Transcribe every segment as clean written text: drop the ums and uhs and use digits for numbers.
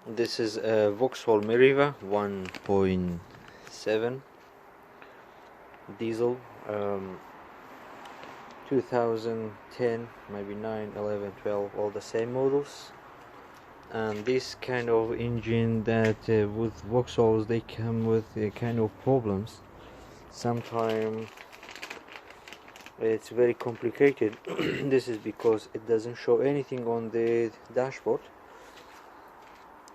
This is a Vauxhall Meriva 1.7 diesel, 2010, maybe 9, 11, 12, all the same models. And this kind of engine that with Vauxhalls they come with kind of problems. Sometimes it's very complicated. This is because it doesn't show anything on the dashboard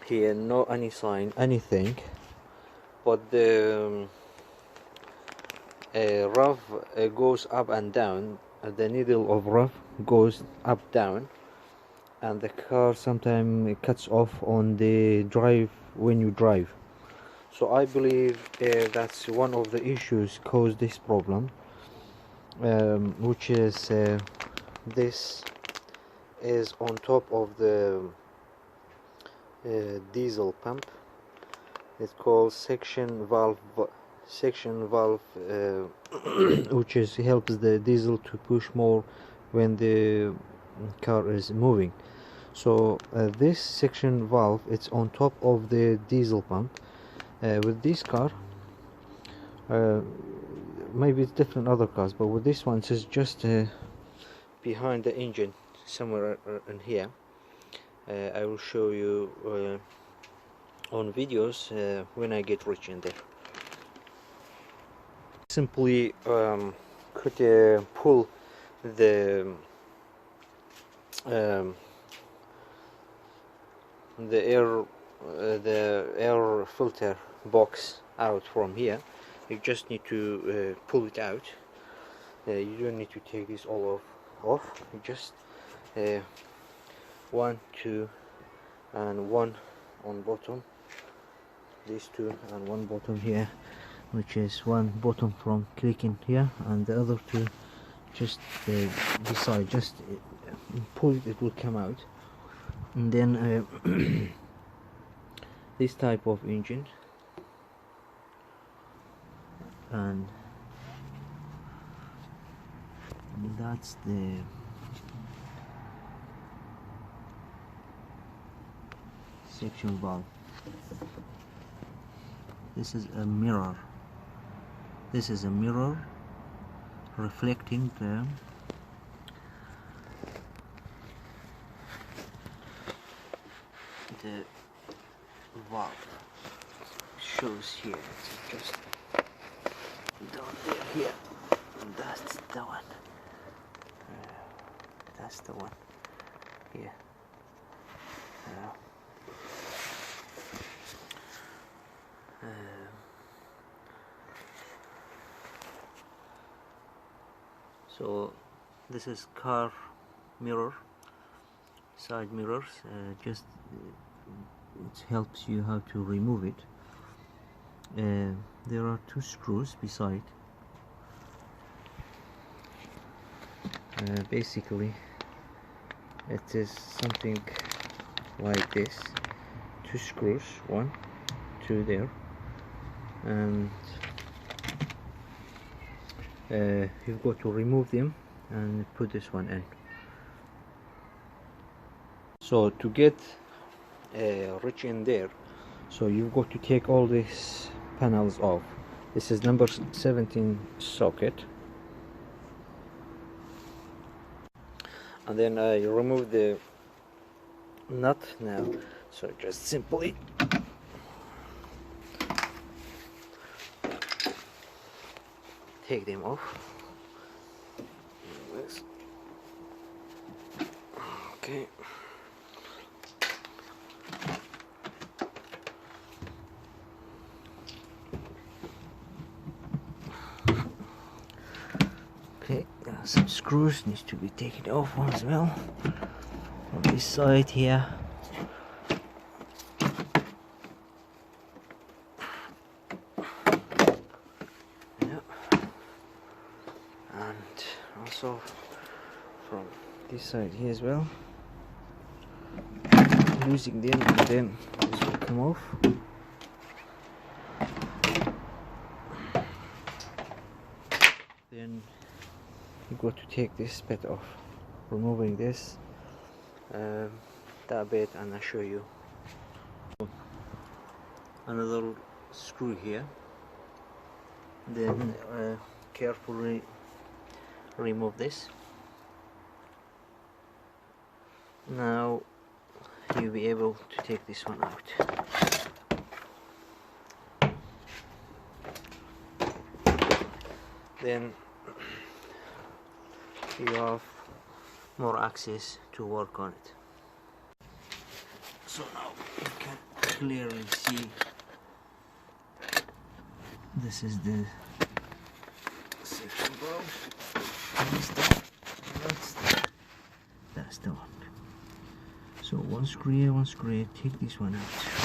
here, no any sign, anything, but the rough goes up and down. The needle of rough goes up down, and the car sometimes cuts off on the drive when you drive. So I believe that's one of the issues cause this problem, which is this is on top of the diesel pump. It's called section valve, which helps the diesel to push more when the car is moving. So this section valve, it's on top of the diesel pump. With this car, maybe it's different other cars, but with this one it's just behind the engine, somewhere in here. I will show you on videos when I get rich in there. Simply could pull the air filter box out from here. You just need to pull it out. You don't need to take this all off. You just 1, 2, and 1 on bottom. These 2 and 1 bottom here, which is 1 bottom from clicking here, and the other 2 just beside. Just pull it, it will come out. And then this type of engine, and that's the section valve. This is a mirror. This is a mirror reflecting the valve. Shows here. It's just down there here, and that's the one. That's the one here. So this is car mirror, side mirrors. Just it helps you how to remove it. There are 2 screws beside. Basically it is something like this. 2 screws, 1, 2 there, and you've got to remove them and put this one in. So to get rich in there, so you've got to take all these panels off. This is number 17 socket, and then you remove the nut now. So just simply take them off. Okay. Okay, some screws needs to be taken off as well on this side here. And also from this side here as well, losing them, and then this will come off. Then you got to take this bit off, removing this that bit, and I'll show you. another screw here, then carefully remove this. Now you'll be able to take this one out. Then you have more access to work on it. So now you can clearly see this is the section that's the one. So one screw here, take this one out.